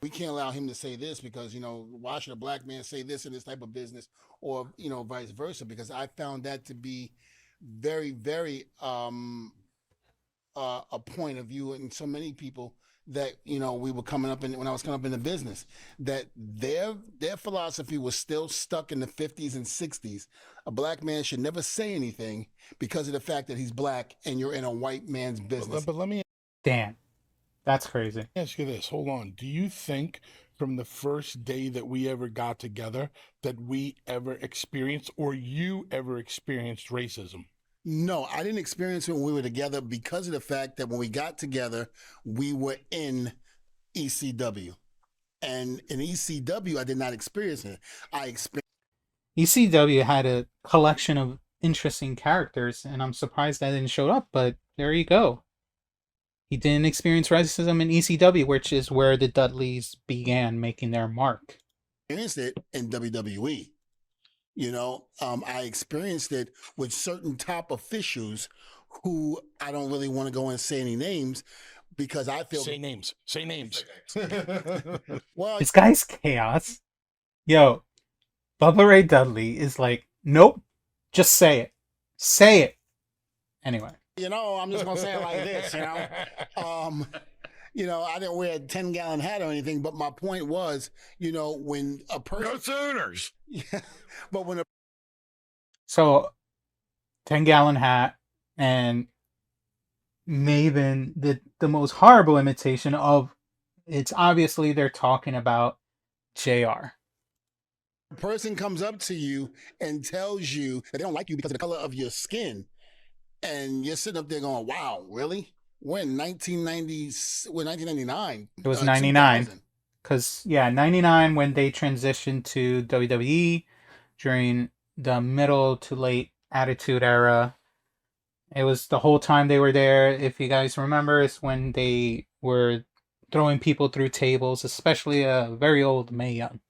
we can't allow him to say this because, why should a black man say this in this type of business, or, vice versa? Because I found that to be very, very a point of view in so many people that we were coming up in when I was coming up in the business, that their philosophy was still stuck in the 50s and 60s. A black man should never say anything because of the fact that he's black and you're in a white man's business. But let me Damn, that's crazy. ask you this. Hold on. Do you think from the first day that we ever got together that we ever experienced or you ever experienced racism? No, I didn't experience it when we were together because of the fact that when we got together, we were in ECW. And in ECW, I did not experience it. I experienced ECW had a collection of interesting characters, and I'm surprised that didn't show up, but there you go. He didn't experience racism in ECW, which is where the Dudleys began making their mark. it in WWE. I experienced it with certain top officials who I don't really want to go and say any names because I feel. Say names. Say names. Well, This guy's chaos. Yo, Bubba Ray Dudley is like, nope, just say it. Say it. Anyway. I'm just going to say it like this, I didn't wear a 10-gallon hat or anything, but my point was, when a person. Go Sooners! Yeah, but when a. So, 10-gallon hat and Maven did the most horrible imitation of, it's obviously they're talking about JR. A person comes up to you and tells you that they don't like you because of the color of your skin, and you're sitting up there going, wow, really? We're in 1999. It was 99. Because, 99 when they transitioned to WWE during the middle to late Attitude Era. It was the whole time they were there. If you guys remember, it's when they were throwing people through tables, especially a very old Mae Young.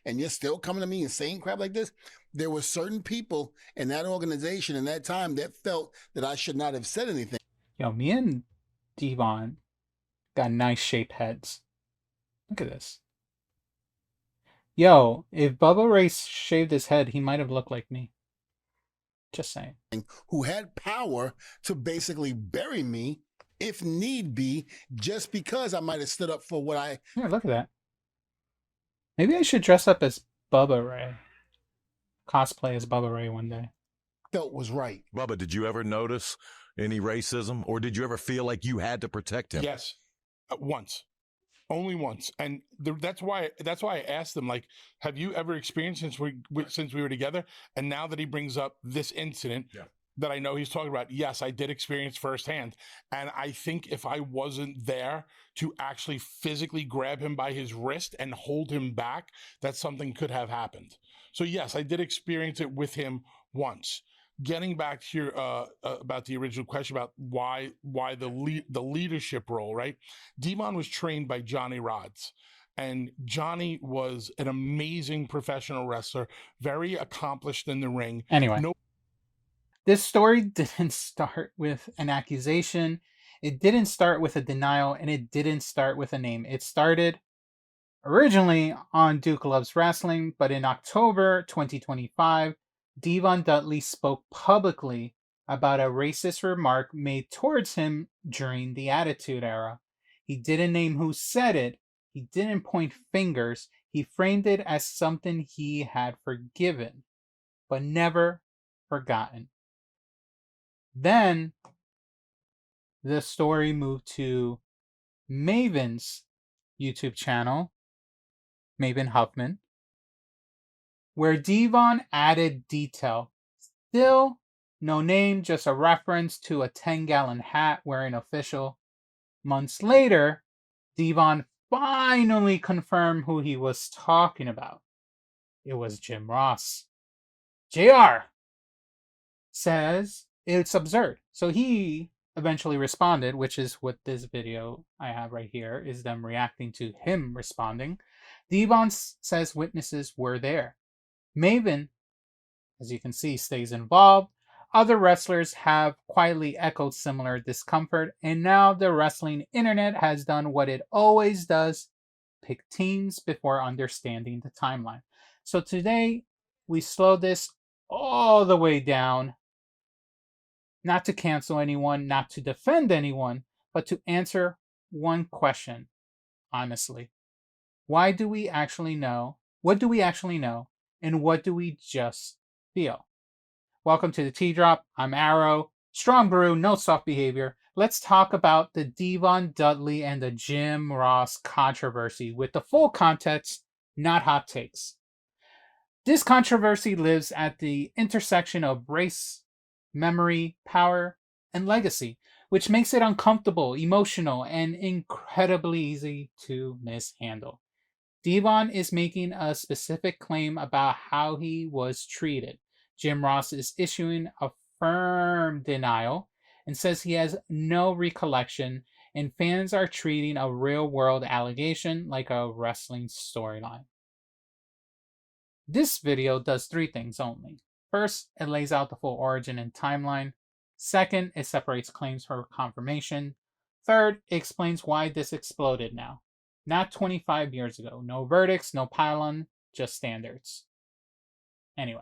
And you're still coming to me and saying crap like this? There were certain people in that organization in that time that felt that I should not have said anything. Yo, me and Devon got nice shaped heads. Look at this. Yo, if Bubba Ray shaved his head, he might have looked like me. Just saying. Who had power to basically bury me if need be, just because I might have stood up for what I. Yeah, look at that. Maybe I should dress up as Bubba Ray. Cosplay as Bubba Ray one day. Felt was right. Bubba, did you ever notice any racism, or did you ever feel like you had to protect him? Yes. Once. Only once. And that's why I asked him, like, have you ever experienced since we were together? And now that he brings up this incident that I know he's talking about, yes, I did experience firsthand. And I think if I wasn't there to actually physically grab him by his wrist and hold him back, that something could have happened. So yes, I did experience it with him once. Getting back to your about the original question about why the leadership role, right? Devon was trained by Johnny Rodz, and Johnny was an amazing professional wrestler, very accomplished in the ring. Anyway, this story didn't start with an accusation. It didn't start with a denial, and it didn't start with a name. It started originally on Duke Loves Wrestling, but in October 2025, Devon Dudley spoke publicly about a racist remark made towards him during the Attitude Era. He didn't name who said it, he didn't point fingers, he framed it as something he had forgiven, but never forgotten. Then, the story moved to Maven's YouTube channel, Maven Huffman, where Devon added detail. Still no name, just a reference to a 10-gallon hat wearing official. Months later, Devon finally confirmed who he was talking about. It was Jim Ross. JR says it's absurd. So he eventually responded, which is what this video I have right here is them reacting to him responding. Devon says witnesses were there. Maven, as you can see, stays involved. Other wrestlers have quietly echoed similar discomfort, and now the wrestling internet has done what it always does. pick teams before understanding the timeline. So today, we slow this all the way down, not to cancel anyone, not to defend anyone, but to answer one question, honestly. Why do we actually know? What do we actually know? And what do we just feel? Welcome to the Tea Drop. I'm Arrow. Strong brew, no soft behavior. Let's talk about the Devon Dudley and the Jim Ross controversy with the full context, not hot takes. This controversy lives at the intersection of race, memory, power, and legacy, which makes it uncomfortable, emotional, and incredibly easy to mishandle. Devon is making a specific claim about how he was treated. Jim Ross is issuing a firm denial and says he has no recollection, and fans are treating a real world allegation like a wrestling storyline. This video does three things only. First, it lays out the full origin and timeline. Second, it separates claims for confirmation. Third, it explains why this exploded now. Not 25 years ago. No verdicts, no pylon, just standards. Anyway.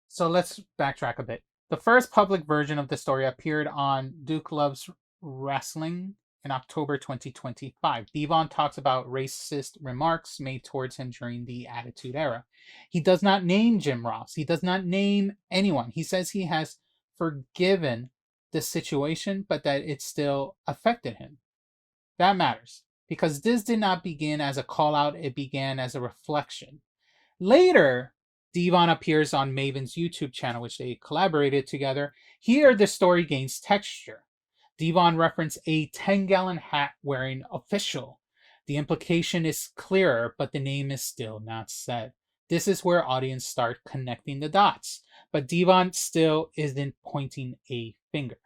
So let's backtrack a bit. The first public version of the story appeared on Duke Loves Wrestling in October 2025. Devon talks about racist remarks made towards him during the Attitude Era. He does not name Jim Ross. He does not name anyone. He says he has forgiven the situation, but that it still affected him. That matters, because this did not begin as a call out, it began as a reflection. Later, Devon appears on Maven's YouTube channel, which they collaborated together. Here, the story gains texture. Devon referenced a 10-gallon hat wearing official. The implication is clearer, but the name is still not said. This is where audience start connecting the dots, but Devon still isn't pointing a finger.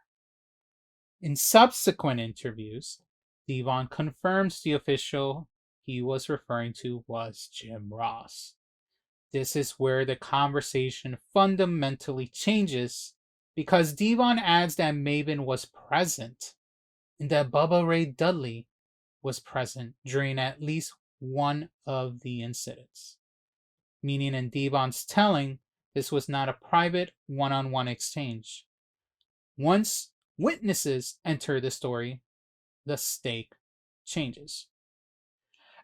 In subsequent interviews, Devon confirms the official he was referring to was Jim Ross. This is where the conversation fundamentally changes, because Devon adds that Maven was present and that Bubba Ray Dudley was present during at least one of the incidents. Meaning, in Devon's telling, this was not a private one-on-one exchange. Once witnesses enter the story, the stake changes.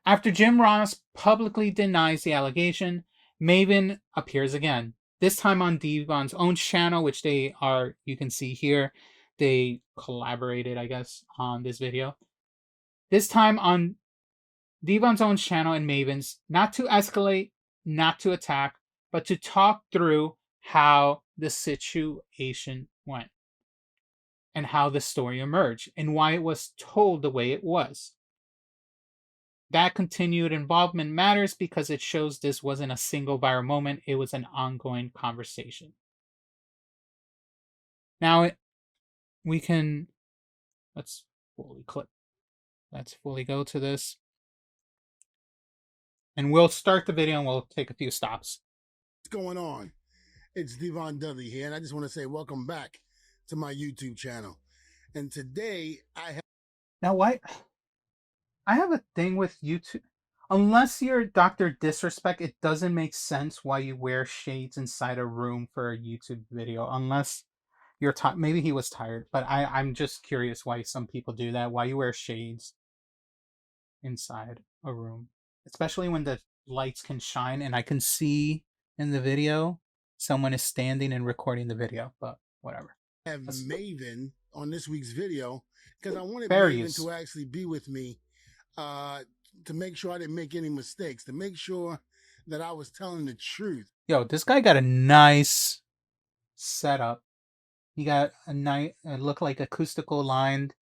After Jim Ross publicly denies the allegation, Maven appears again, this time on Devon's own channel, which you can see here, they collaborated, I guess, on this video. This time on Devon's own channel and Maven's, not to escalate, not to attack, but to talk through how the situation went and how the story emerged and why it was told the way it was. That continued involvement matters because it shows this wasn't a single viral moment, it was an ongoing conversation. Now, let's fully go to this. And we'll start the video and we'll take a few stops. What's going on? It's Devon Dudley here, and I just want to say welcome back to my YouTube channel. And today I have... Now, why? I have a thing with YouTube. Unless you're Dr. Disrespect, it doesn't make sense why you wear shades inside a room for a YouTube video. Unless you're tired. Maybe he was tired, but I'm just curious why some people do that. Why you wear shades inside a room. Especially when the lights can shine and I can see in the video someone is standing and recording the video, but whatever. I have Maven on this week's video because I wanted Fairies. Maven to actually be with me to make sure I didn't make any mistakes, to make sure that I was telling the truth. Yo, this guy got a nice setup. He got a nice, it looked like acoustical lined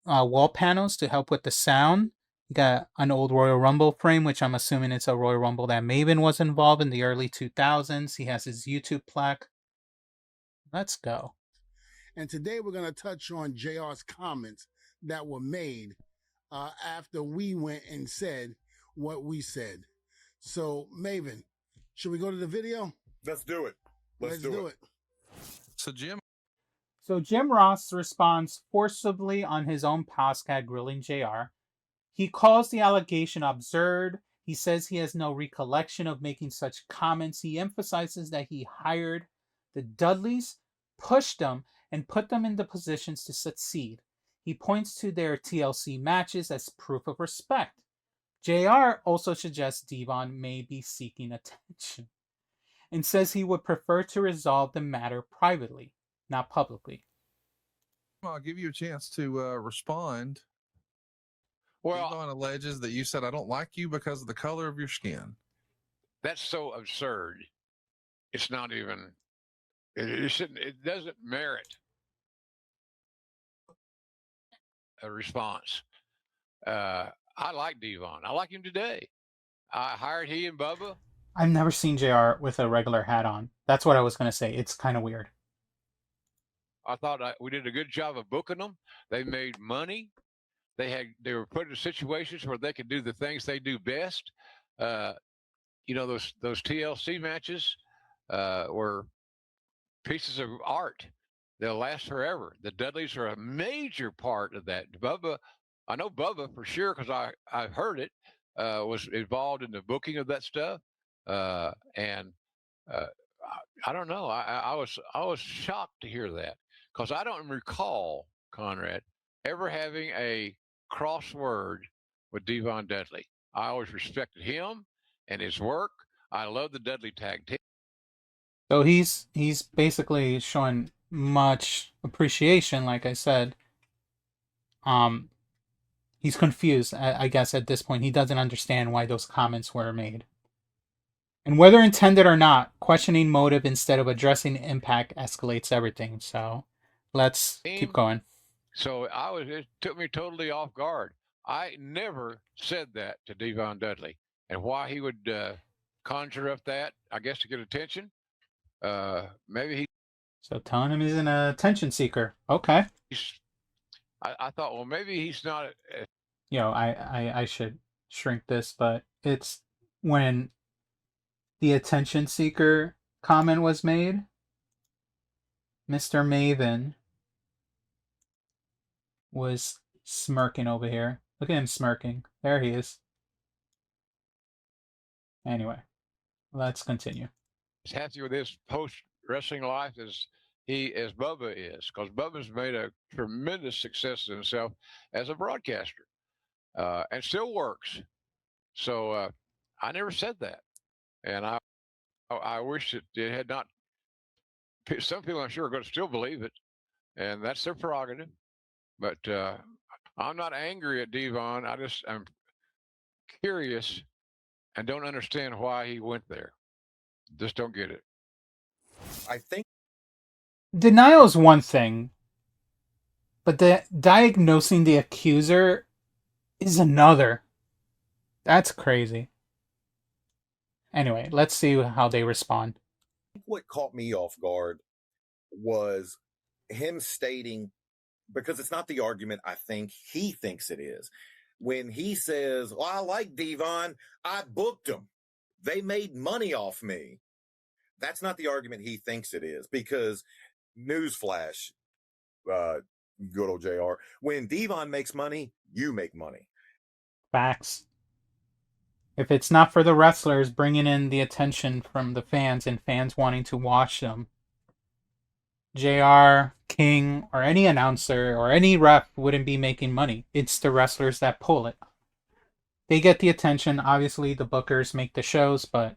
wall panels to help with the sound. He got an old Royal Rumble frame, which I'm assuming it's a Royal Rumble that Maven was involved in the early 2000s. He has his YouTube plaque. Let's go. And today we're going to touch on JR's comments that were made after we went and said what we said. So, Maven, should we go to the video? Let's do it. Let's do it. it. So, Jim. So Jim Ross responds forcibly on his own podcast grilling JR. He calls the allegation absurd. He says he has no recollection of making such comments. He emphasizes that he hired the Dudleys, pushed them, and put them into positions to succeed. He points to their TLC matches as proof of respect. JR also suggests Devon may be seeking attention and says he would prefer to resolve the matter privately, not publicly. I'll give you a chance to respond. Well, Devon alleges that you said, I don't like you because of the color of your skin. that's so absurd. It's not even. It shouldn't. It doesn't merit a response. I like Devon. I like him today. I hired he and Bubba. I've never seen JR with a regular hat on. That's what I was going to say. It's kind of weird. I thought we did a good job of booking them. They made money. They were put in situations where they could do the things they do best. Those TLC matches were pieces of art. They'll last forever. The Dudleys are a major part of that. Bubba, I know Bubba for sure because I've heard it. Was involved in the booking of that stuff, and I don't know. I was shocked to hear that because I don't recall, Conrad, ever having a crossword with Devon Dudley. I always respected him and his work. I love the Dudley tag team. So he's basically showing much appreciation, like I said. He's confused, I guess, at this point. He doesn't understand why those comments were made. And whether intended or not, questioning motive instead of addressing impact escalates everything. So let's keep going. So it took me totally off guard. I never said that to Devon Dudley. And why he would conjure up that, I guess to get attention. Maybe he. So telling him he's an attention seeker. Okay. I thought, well, maybe he's not. I should shrink this, but it's when the attention seeker comment was made, Mr. Maven was smirking over here. Look at him smirking. There he is. Anyway, let's continue. He's happy with his post wrestling life as Bubba is, because Bubba's made a tremendous success of himself as a broadcaster, and still works. So I never said that, and I wish it had not. Some people, I'm sure, are going to still believe it, and that's their prerogative. But I'm not angry at Devon. I'm curious and don't understand why he went there. Just don't get it. I think Denial is one thing, but diagnosing the accuser is another. That's crazy. Anyway, let's see how they respond. what caught me off guard was him stating, because it's not the argument I think he thinks it is. When he says, well, I like Devon, I booked them. They made money off me. That's not the argument he thinks it is, because newsflash, good old JR, when Devon makes money, you make money. Facts. If it's not for the wrestlers bringing in the attention from the fans and fans wanting to watch them, JR, King, or any announcer or any ref wouldn't be making money. It's the wrestlers that pull it. They get the attention. Obviously, the bookers make the shows, but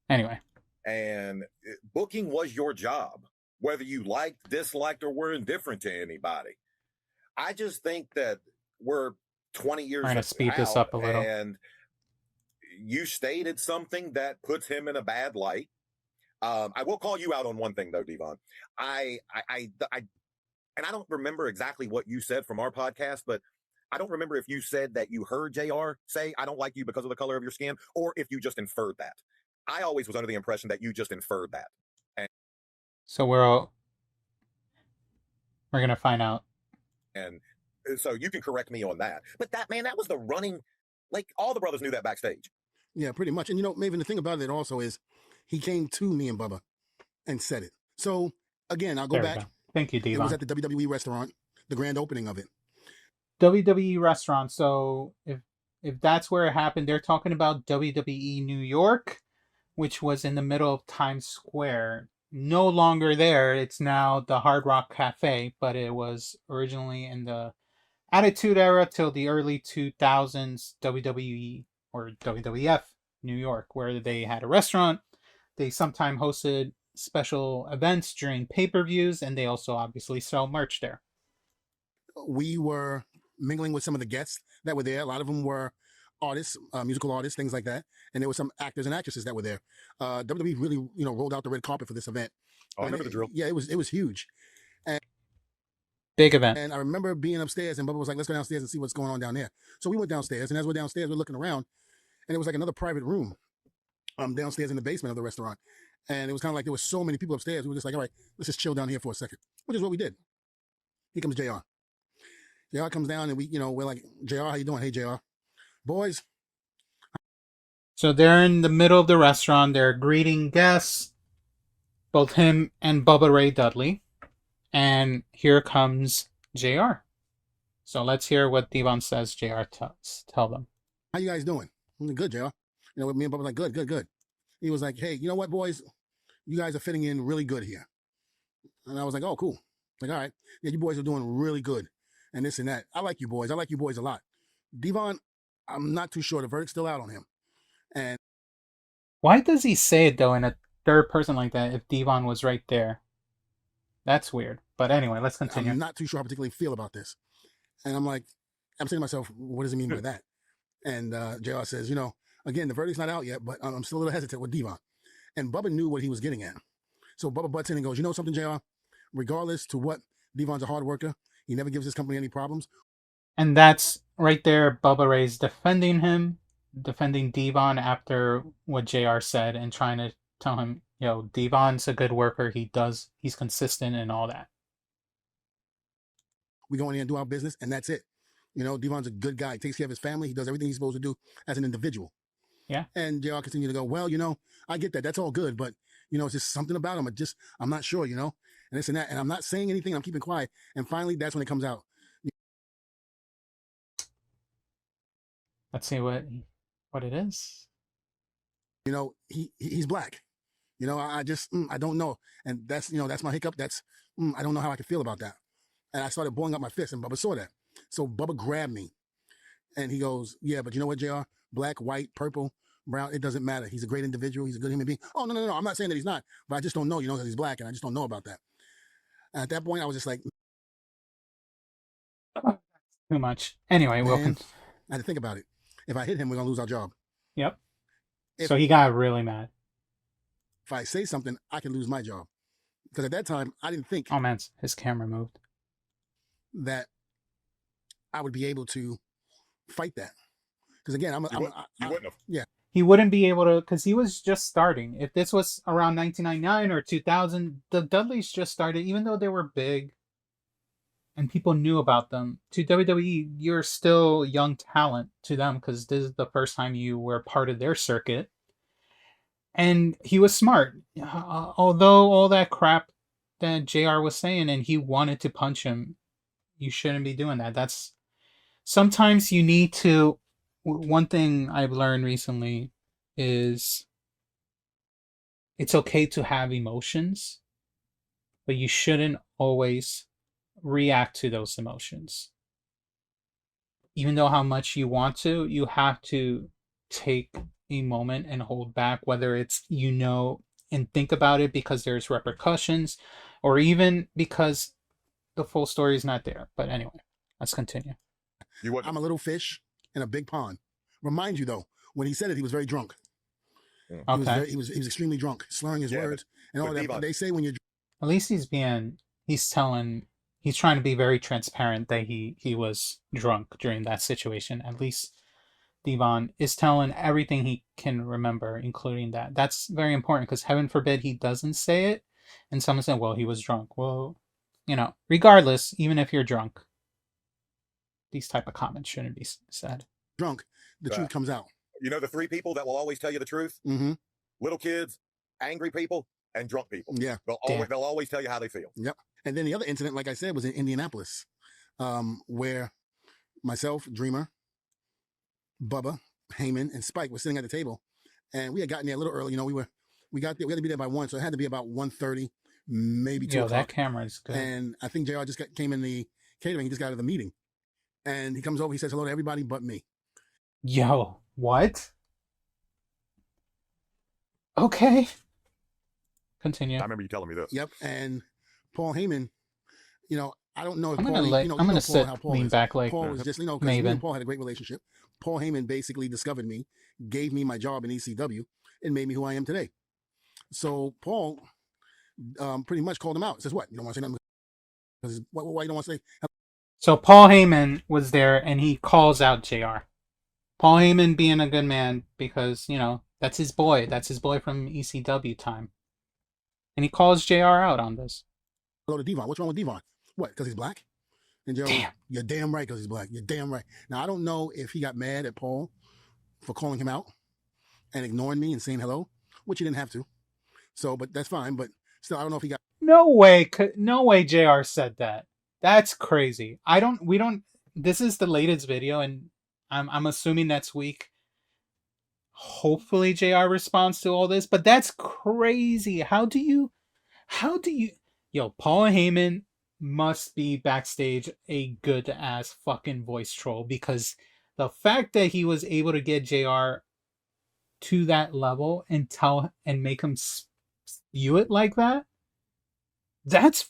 anyway. And booking was your job, whether you liked, disliked, or were indifferent to anybody. I just think that we're 20 years We're going to speed this up a little. And you stated something that puts him in a bad light. I will call you out on one thing, though, Devon. And I don't remember exactly what you said from our podcast, but I don't remember if you said that you heard JR say, I don't like you because of the color of your skin, or if you just inferred that. I always was under the impression that you just inferred that. So we're going to find out. And so you can correct me on that. But that was the running, like all the brothers knew that backstage. Yeah, pretty much. And Maven, the thing about it also is he came to me and Bubba and said it. So again, I'll go There we back. go. Thank you, It was Devon. at the WWE restaurant, the grand opening of it. WWE restaurant. So if that's where it happened, they're talking about WWE New York, which was in the middle of Times Square. No longer there. It's now the Hard Rock Cafe, but it was originally in the Attitude Era till the early 2000s WWE or WWF New York, where they had a restaurant. They sometimes hosted special events during pay-per-views, and they also obviously sell merch there. We were mingling with some of the guests that were there. A lot of them were artists, musical artists, things like that. And there were some actors and actresses that were there. WWE really, rolled out the red carpet for this event. Oh, I remember the drill. Yeah, it was huge. Big event. And I remember being upstairs, and Bubba was like, "Let's go downstairs and see what's going on down there." So we went downstairs, and as we're downstairs, we're looking around, and it was like another private room, downstairs in the basement of the restaurant. And it was kind of like there were so many people upstairs. We were just like, "All right, let's just chill down here for a second," which is what we did. Here comes JR. JR comes down, and we're like, "JR, how you doing? Hey, JR, boys." So they're in the middle of the restaurant. They're greeting guests, both him and Bubba Ray Dudley. And here comes JR. So let's hear what Devon says JR tell them. "How you guys doing?" I'm like, "Good, JR." Me and Bubba were like, "Good, good, good." He was like, "Hey, you know what, boys? You guys are fitting in really good here." And I was like, "Oh, cool." Like, all right. Yeah, you boys are doing really good. And this and that. I like you boys. I like you boys a lot. Devon, I'm not too sure. The verdict's still out on him. And why does he say it, though, in a third person like that if Devon was right there? That's weird. But anyway, let's continue. I'm not too sure how I particularly feel about this. And I'm saying to myself, what does it mean by that? And JR says, again, the verdict's not out yet, but I'm still a little hesitant with Devon. And Bubba knew what he was getting at. So Bubba butts in and goes, "You know something, JR? Regardless to what, Devon's a hard worker. He never gives his company any problems." And that's right there, Bubba Ray's defending him, defending Devon after what JR said and trying to tell him, Devon's a good worker. He's consistent and all that. We go in here and do our business, and that's it. Devon's a good guy. He takes care of his family. He does everything he's supposed to do as an individual. Yeah. And JR continued to go, "Well, I get that. That's all good, but, it's just something about him. I'm not sure, and this and that. And I'm not saying anything. I'm keeping quiet." And finally, that's when it comes out. Let's see what it is. He's black. I don't know. And that's my hiccup. I don't know how I can feel about that. And I started blowing up my fist, and Bubba saw that. So Bubba grabbed me, and he goes, "Yeah, but you know what, JR? Black, white, purple, brown, it doesn't matter. He's a great individual. He's a good human being." "Oh, no. I'm not saying that he's not, but I just don't know, that he's black, and I just don't know about that." And at that point, I was just like, too much. Anyway, I Wilkins. had to think about it. If I hit him, we're going to lose our job. Yep. So he got really mad. If I say something, I can lose my job. Because at that time, I didn't think Oh, man, his camera moved. that I would be able to fight that. Because again, You wouldn't have. Yeah. He wouldn't be able to, because he was just starting. If this was around 1999 or 2000, the Dudleys just started, even though they were big and people knew about them. To WWE, you're still young talent to them because this is the first time you were part of their circuit. And he was smart. Although all that crap that JR was saying and he wanted to punch him, you shouldn't be doing that. That's sometimes you need to. One thing I've learned recently is it's okay to have emotions, but you shouldn't always react to those emotions. Even though how much you want to, you have to take a moment and hold back, whether it's, and think about it because there's repercussions, or even because the full story is not there. But anyway, let's continue. I'm a little fish in a big pond. Remind you though, when he said it, he was very drunk. Okay. He was extremely drunk, slurring his words and all that. But they say when you're At least he's trying to be very transparent that he was drunk during that situation. At least Devon is telling everything he can remember, including that. That's very important because heaven forbid he doesn't say it and someone said, "Well, he was drunk." Well, regardless, even if you're drunk, these type of comments shouldn't be said. Drunk, the truth comes out. The three people that will always tell you the truth? Mm-hmm. Little kids, angry people, and drunk people. Yeah. They'll always tell you how they feel. Yep. And then the other incident, like I said, was in Indianapolis, where myself, Dreamer, Bubba, Heyman, and Spike were sitting at the table, and we had gotten there a little early. You know, we got there. We had to be there by 1, so it had to be about 1:30, maybe 2 Yo, that o'clock. camera is good. And I think JR just came in the catering. He just got out of the meeting, and he comes over. He says hello to everybody but me. Yo, what? Okay. Continue. I remember you telling me this. Yep. And Paul Heyman, you know, I don't know if I'm Paul, gonna you know, I'm gonna Paul, sit, how Paul lean is. back like Paul was just, you know, because me and Maven. Paul had a great relationship. Paul Heyman basically discovered me, gave me my job in ECW, and made me who I am today. So Paul pretty much called him out. Says, "What? You don't want to say nothing? Because why you don't want to say?" So Paul Heyman was there, and he calls out JR. Paul Heyman being a good man because, you know, that's his boy. That's his boy from ECW time. And he calls JR out on this. Hello to Devon. What's wrong with Devon? What? Because he's black? And JR, Damn. You're damn right because he's black. You're damn right. Now I don't know if he got mad at Paul for calling him out and ignoring me and saying hello, which he didn't have to. So, but that's fine. But still, I don't know if he got. No way JR said that. That's crazy. This is the latest video, and I'm assuming next week hopefully JR responds to all this, but that's crazy. How do you Yo, Paul Heyman must be backstage a good ass fucking voice troll, because the fact that he was able to get JR to that level and make him spew it like that, that's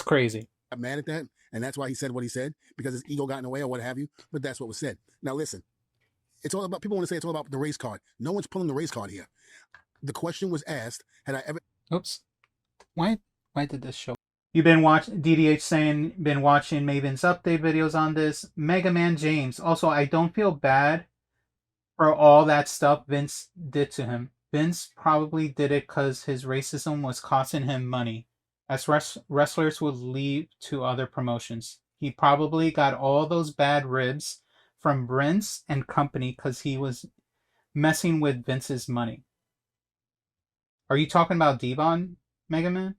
crazy. Got mad at that, and that's why he said what he said, because his ego got in the way or what have you. But that's what was said. Now listen, it's all about, people want to say it's all about the race card. No one's pulling the race card here. The question was asked, had I ever? Oops. Why did this show? You've been watching DDH saying, been watching Maven's update videos on this. Mega Man James. Also, I don't feel bad for all that stuff Vince did to him. Vince probably did it because his racism was costing him money, as wrestlers would leave to other promotions. He probably got all those bad ribs from Vince and company because he was messing with Vince's money. Are you talking about Devon, Mega Man?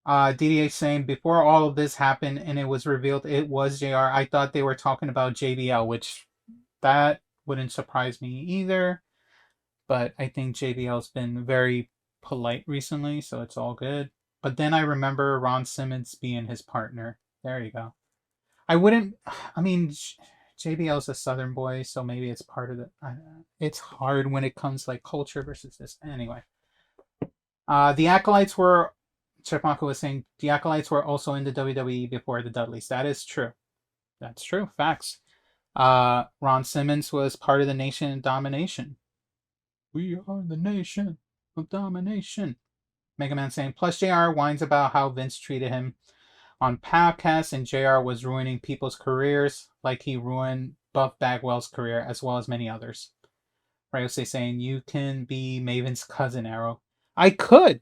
DDH saying, before all of this happened and it was revealed it was JR, I thought they were talking about JBL, which that wouldn't surprise me either. But I think JBL's been very polite recently, so it's all good. But then I remember Ron Simmons being his partner. There you go. JBL's a Southern boy, so maybe it's part of it's hard when it comes like culture versus this. Anyway. The Acolytes were, Chipmaka was saying, the Acolytes were also in the WWE before the Dudleys. That is true. That's true. Facts. Ron Simmons was part of the Nation of Domination. We are the Nation of Domination. Mega Man saying, plus JR whines about how Vince treated him on podcasts, and JR was ruining people's careers like he ruined Buff Bagwell's career as well as many others. Ryose saying, you can be Maven's cousin, Arrow. I could.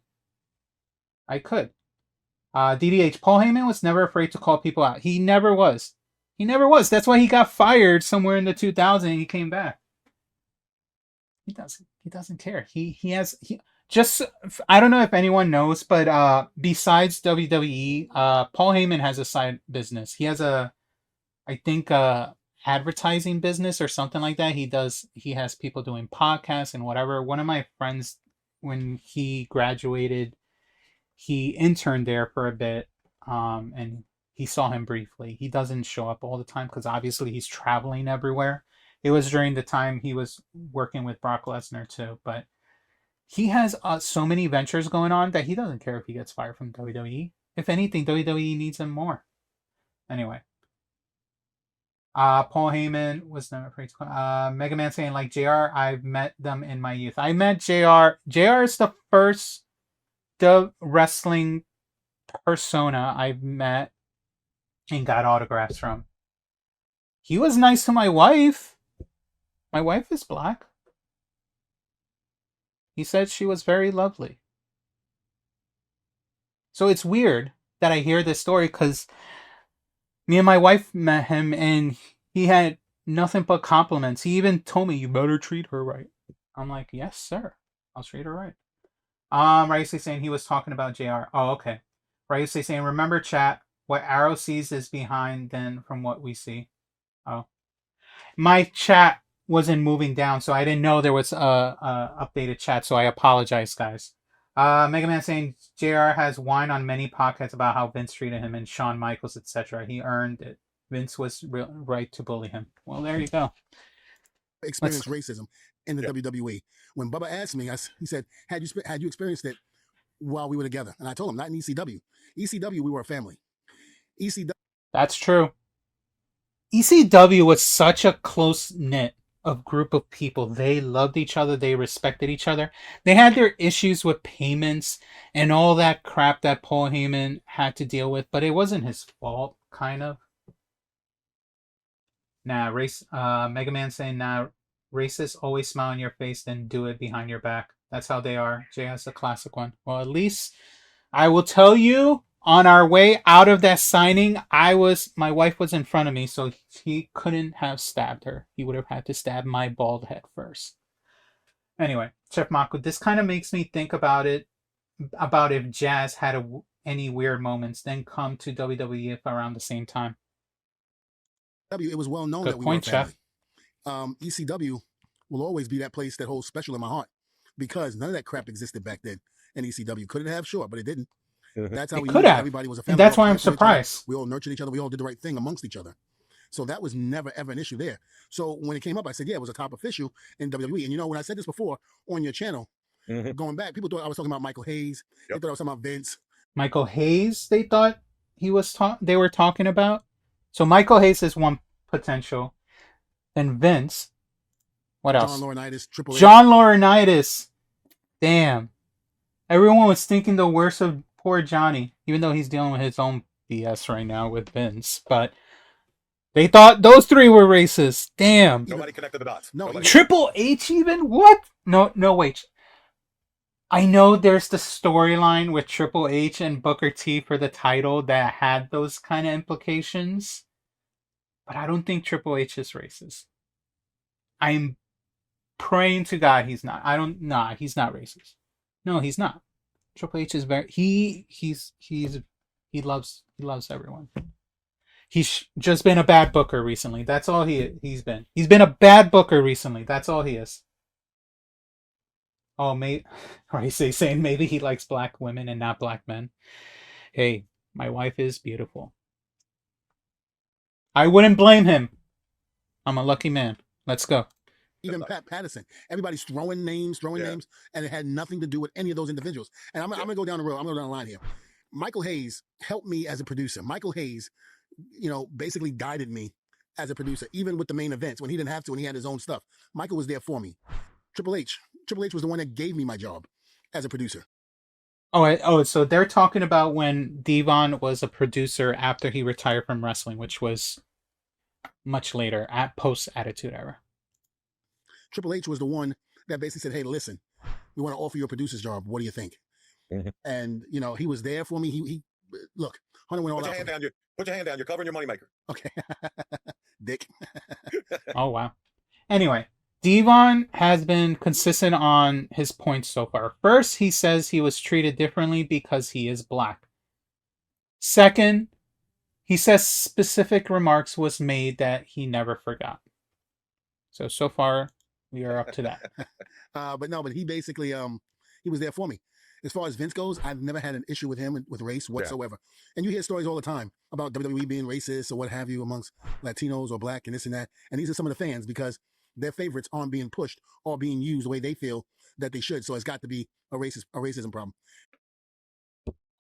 DDH, Paul Heyman was never afraid to call people out. He never was. That's why he got fired somewhere in the 2000s and he came back. He doesn't care. I don't know if anyone knows, but besides WWE, Paul Heyman has a side business. He has I think advertising business or something like that. He has people doing podcasts and whatever. One of my friends, when he graduated, he interned there for a bit, and he saw him briefly. He doesn't show up all the time because obviously he's traveling everywhere. It was during the time he was working with Brock Lesnar too, but he has so many ventures going on that he doesn't care if he gets fired from WWE. If anything, WWE needs him more. Anyway. Paul Heyman was never afraid to Mega Man saying, like JR, I've met them in my youth. I met JR. JR is the first wrestling persona I've met and got autographs from. He was nice to my wife. My wife is black. He said she was very lovely. So it's weird that I hear this story because me and my wife met him and he had nothing but compliments. He even told me, you better treat her right. I'm like, yes, sir. I'll treat her right. Ryusei saying he was talking about JR. Oh, okay. Ryusei saying, remember chat, what Arrow sees is behind then from what we see. Oh. My chat wasn't moving down, so I didn't know there was a updated chat, so I apologize, guys. Mega Man saying JR has whined on many podcasts about how Vince treated him and Shawn Michaels, etc. He earned it. Vince was right to bully him. Well, there you go. Experienced racism in the WWE. When Bubba asked me, he said, had you experienced it while we were together? And I told him, not in ECW. ECW, we were a family. ECW. That's true. ECW was such a close knit of group of people. They loved each other. They respected each other. They had their issues with payments and all that crap that Paul Heyman had to deal with, but it wasn't his fault, kind of. Mega Man saying, nah, racists always smile in your face, then do it behind your back. That's how they are. Jay has a classic one. Well, at least I will tell you, on our way out of that signing, my wife was in front of me, so he couldn't have stabbed her. He would have had to stab my bald head first. Anyway, Chef Mako, this kind of makes me think about if Jazz had any weird moments, then come to WWE around the same time. It was well known Good that we point, were a family. ECW will always be that place that holds special in my heart because none of that crap existed back then. And ECW could it have, sure, but it didn't. That's how we knew that everybody was a family. And that's why I'm surprised. We all nurtured each other. We all did the right thing amongst each other. So that was never, ever an issue there. So when it came up, I said, yeah, it was a top official in WWE. And you know, when I said this before on your channel, going back, people thought I was talking about Michael Hayes. They thought I was talking about Vince. Michael Hayes, they thought they were talking about. So Michael Hayes is one potential. Then Vince. What else? John Laurinaitis, Triple H. John Laurinaitis. Damn. Everyone was thinking the worst of poor Johnny, even though he's dealing with his own BS right now with Vince. But they thought those three were racist. Damn. Nobody connected the dots. No, Nobody. Triple H even? What? No, wait. I know there's the storyline with Triple H and Booker T for the title that had those kind of implications. But I don't think Triple H is racist. I'm praying to God he's not. He's not racist. No, he's not. Triple H is very he loves everyone. He's just been a bad booker recently. That's all he's been. He's been a bad booker recently. That's all he is. Oh, saying maybe he likes black women and not black men. Hey, my wife is beautiful. I wouldn't blame him. I'm a lucky man. Let's go. Even Pat Patterson. Everybody's throwing names, and it had nothing to do with any of those individuals. And I'm going to go down the road. I'm going to go down the line here. Michael Hayes helped me as a producer. Michael Hayes, basically guided me as a producer, even with the main events when he didn't have to, when he had his own stuff. Michael was there for me. Triple H was the one that gave me my job as a producer. So they're talking about when Devon was a producer after he retired from wrestling, which was much later, at post-Attitude Era. Triple H was the one that basically said, hey, listen, we want to offer you a producer's job. What do you think? And, he was there for me. He look, Hunter went all out. Put your hand down. You're covering your moneymaker. Okay. Dick. Oh, wow. Anyway, Devon has been consistent on his points so far. First, he says he was treated differently because he is black. Second, he says specific remarks was made that he never forgot. So far, we are up to that. But he basically, he was there for me. As far as Vince goes, I've never had an issue with him with race whatsoever. And you hear stories all the time about WWE being racist or what have you amongst Latinos or black and this and that. And these are some of the fans because their favorites aren't being pushed or being used the way they feel that they should. So it's got to be a racism problem.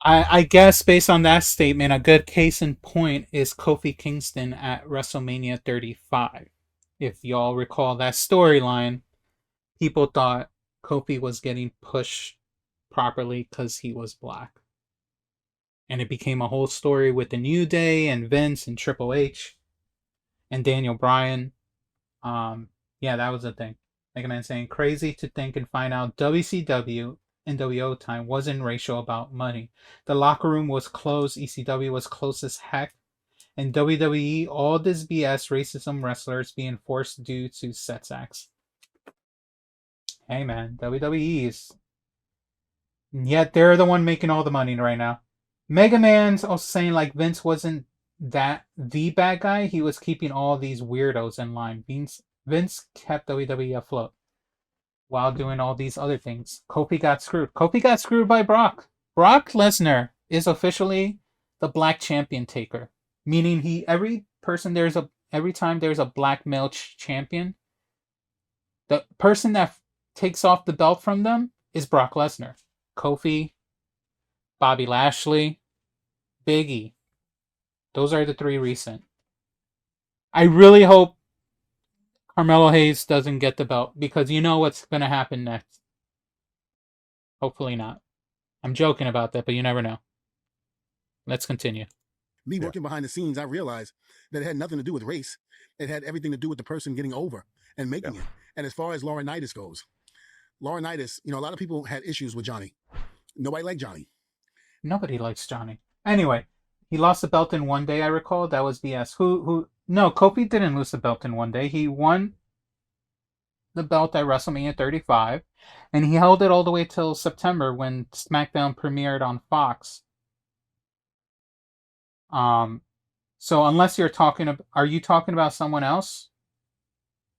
I guess based on that statement, a good case in point is Kofi Kingston at WrestleMania 35. If y'all recall that storyline, people thought Kofi was getting pushed properly because he was black. And it became a whole story with the New Day and Vince and Triple H and Daniel Bryan. That was the thing. Mega Man saying, crazy to think and find out WCW NWO time wasn't racial about money. The locker room was closed. ECW was close as heck. And WWE, all this BS racism wrestlers being forced due to sex acts. Hey man, WWE is Yet they're the one making all the money right now. Mega Man's also saying like Vince wasn't that the bad guy. He was keeping all these weirdos in line. Vince kept WWE afloat while doing all these other things. Kofi got screwed. Kofi got screwed by Brock. Brock Lesnar is officially the black champion taker, meaning every time there's a black male champion, the person that takes off the belt from them is Brock Lesnar. Kofi, Bobby Lashley, Big E. Those are the three recent. I really hope Carmelo Hayes doesn't get the belt because you know what's going to happen next. Hopefully not. I'm joking about that, but you never know. Let's continue. Me working behind the scenes, I realized that it had nothing to do with race. It had everything to do with the person getting over and making it. And as far as Laurinaitis goes, Laurinaitis, a lot of people had issues with Johnny. Nobody liked Johnny. Nobody likes Johnny. Anyway, he lost the belt in one day, I recall. That was BS. No, Kofi didn't lose the belt in one day. He won the belt at WrestleMania 35, and he held it all the way till September when SmackDown premiered on Fox. So unless are you talking about someone else?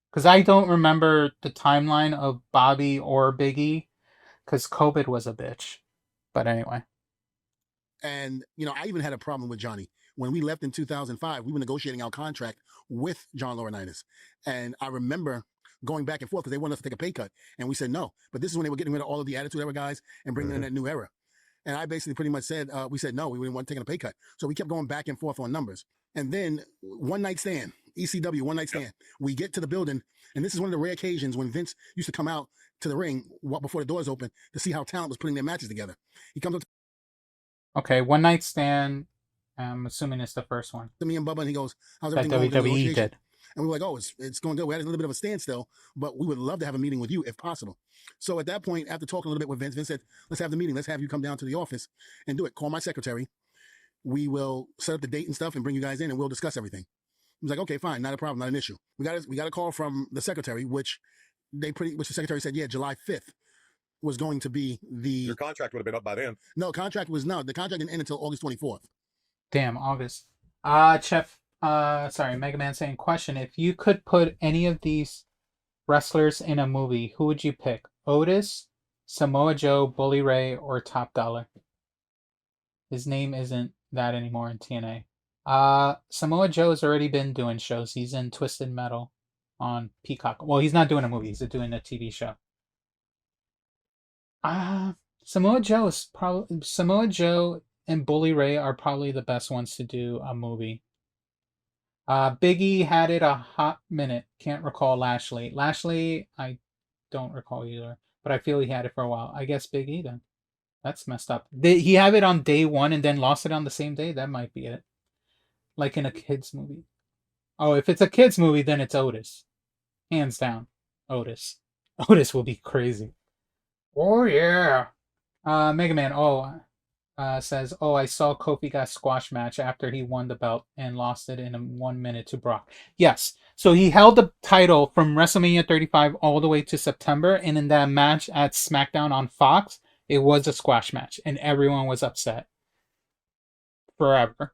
Because I don't remember the timeline of Bobby or Big E, because COVID was a bitch. But anyway. And, I even had a problem with Johnny. When we left in 2005, we were negotiating our contract with John Laurinaitis. And I remember going back and forth because they wanted us to take a pay cut. And we said no. But this is when they were getting rid of all of the Attitude Era guys and bringing in that new era. And I basically pretty much said, we said no, we didn't want to take a pay cut. So we kept going back and forth on numbers. And then one night stand, ECW, one night stand. We get to the building, and this is one of the rare occasions when Vince used to come out to the ring before the doors open to see how talent was putting their matches together. He comes up Okay, one night stand. I'm assuming it's the first one to me and Bubba, and he goes, "How's that everything going?" WWE did. And we were like, "Oh, it's going good. We had a little bit of a standstill, but we would love to have a meeting with you if possible." So at that point, after talking a little bit with Vince, Vince said, "Let's have the meeting. Let's have you come down to the office and do it. Call my secretary. We will set up the date and stuff and bring you guys in, and we'll discuss everything." He was like, "Okay, fine, not a problem, not an issue." We got a call from the secretary, which the secretary said, "Yeah, July 5th was going to be the." Your contract would have been up by then. No, the contract didn't end until August 24th. Damn, August. Mega Man saying, question, if you could put any of these wrestlers in a movie, who would you pick? Otis, Samoa Joe, Bully Ray, or Top Dollar? His name isn't that anymore in TNA. Samoa Joe has already been doing shows. He's in Twisted Metal on Peacock. Well, he's not doing a movie. He's doing a TV show. Samoa Joe and Bully Ray are probably the best ones to do a movie. Big E had it a hot minute. Can't recall Lashley. Lashley, I don't recall either. But I feel he had it for a while. I guess Big E then. That's messed up. Did he have it on day one and then lost it on the same day? That might be it. Like in a kid's movie. Oh, if it's a kid's movie, then it's Otis. Hands down. Otis. Otis will be crazy. Oh, yeah. Mega Man, says, I saw Kofi got squash match after he won the belt and lost it in 1 minute to Brock. Yes. So he held the title from WrestleMania 35 all the way to September. And in that match at SmackDown on Fox, it was a squash match. And everyone was upset. Forever.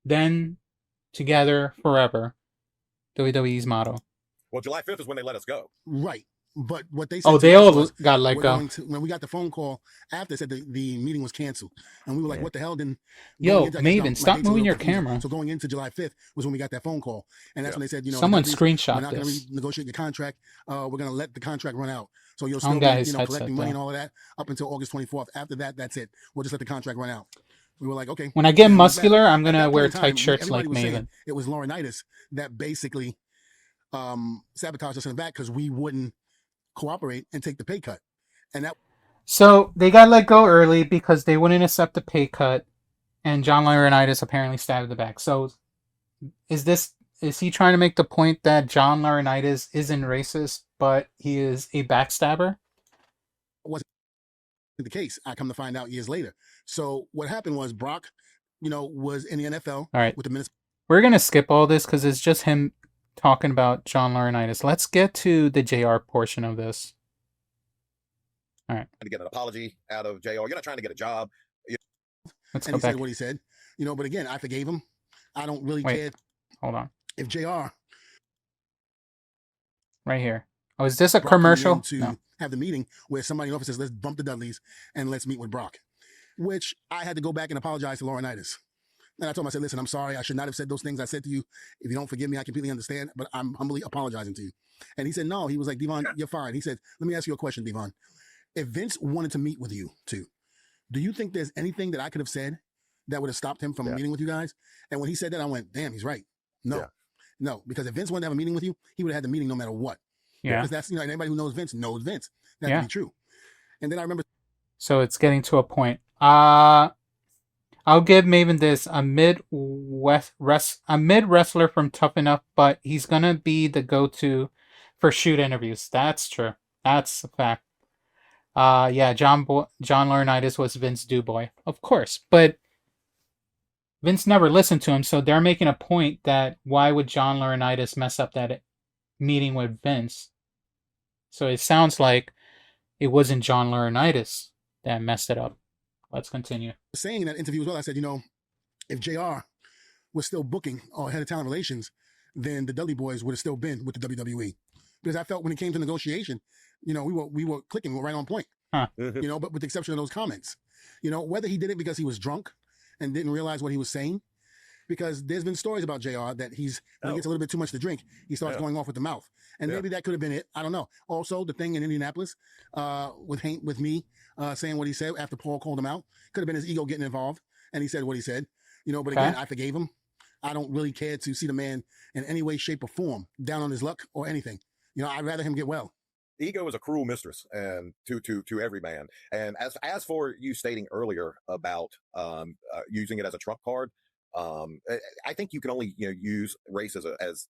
Then, together, forever. WWE's motto. Well, July 5th is when they let us go. Right. But what they said they all got let go. When we got the phone call after, said the meeting was canceled. And we were like, what the hell? Then Yo, Maven, stop moving your camera. So going into July 5th was when we got that phone call. And that's when they said, someone screenshot we're not going to renegotiate the contract. We're going to let the contract run out. So you'll still be, collecting money and all of that up until August 24th. After that, that's it. We'll just let the contract run out. We were like, okay. When I get muscular, I'm going to wear tight shirts like Maven. It was Laurinaitis that basically sabotaged us in the back because we wouldn't cooperate and take the pay cut. And that so they got let go early because they wouldn't accept the pay cut, and John Laurinaitis apparently stabbed the back. So is he trying to make the point that John Laurinaitis isn't racist, but he is a backstabber? Wasn't the case. I come to find out years later. So what happened was Brock, was in the NFL. All right. With the Minnesota. We're gonna skip all this because it's just him talking about John Laurinaitis. Let's get to the JR portion of this. All right. to get an apology out of JR. You're not trying to get a job. Let's and go he back. said what he said. But again, I forgave him. I don't really Wait. care Hold on. if JR Right here. Oh, is this a Brock coming commercial? in to No. have the meeting where somebody in the office says, let's bump the Dudleys and let's meet with Brock, which I had to go back and apologize to Laurinaitis. And I told him, I said, listen, I'm sorry. I should not have said those things I said to you. If you don't forgive me, I completely understand, but I'm humbly apologizing to you. And he said, no. He was like, Devon, you're fine. He said, let me ask you a question, Devon. If Vince wanted to meet with you too, do you think there's anything that I could have said that would have stopped him from meeting with you guys? And when he said that, I went, damn, he's right. No, because if Vince wanted to have a meeting with you, he would have had the meeting no matter what. Yeah. Because that's, anybody who knows Vince knows Vince. That Yeah. to be true. And then I remember. So it's getting to a point. I'll give Maven this, a mid wrestler from Tough Enough, but he's gonna be the go-to for shoot interviews. That's true. That's a fact. Yeah, John Laurinaitis was Vince Dubois, of course, but Vince never listened to him, so they're making a point that why would John Laurinaitis mess up that meeting with Vince? So it sounds like it wasn't John Laurinaitis that messed it up. Let's continue. Saying in that interview as well, I said, if JR was still booking or head of talent relations, then the Dudley Boys would have still been with the WWE. Because I felt when it came to negotiation, we were clicking, we were right on point. Huh. But with the exception of those comments. Whether he did it because he was drunk and didn't realize what he was saying, because there's been stories about JR that when he gets a little bit too much to drink, he starts going off with the mouth. And maybe that could have been it. I don't know. Also, the thing in Indianapolis with me saying what he said after Paul called him out, could have been his ego getting involved, and he said what he said. But again, I forgave him. I don't really care to see the man in any way, shape, or form down on his luck or anything. I'd rather him get well. Ego is a cruel mistress, and to every man. And as for you stating earlier about using it as a trump card, I think you can only use race as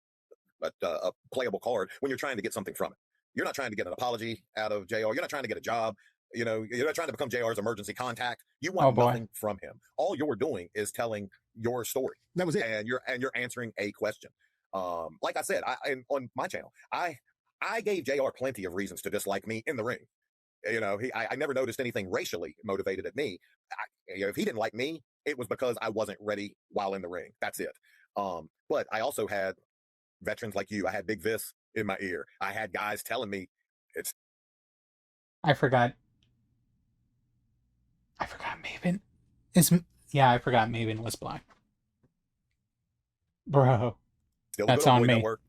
a playable card when you're trying to get something from it. You're not trying to get an apology out of JR. You're not trying to get a job. You're not trying to become JR's emergency contact. You want nothing from him. All you're doing is telling your story. That was it. And you're answering a question. Like I said, on my channel, I gave JR plenty of reasons to dislike me in the ring. I never noticed anything racially motivated at me. If he didn't like me, it was because I wasn't ready while in the ring. That's it. But I also had veterans like you. I had Big Vis in my ear. I had guys telling me I forgot Maven I forgot Maven was black. Bro. Still that's good on boy me. Network.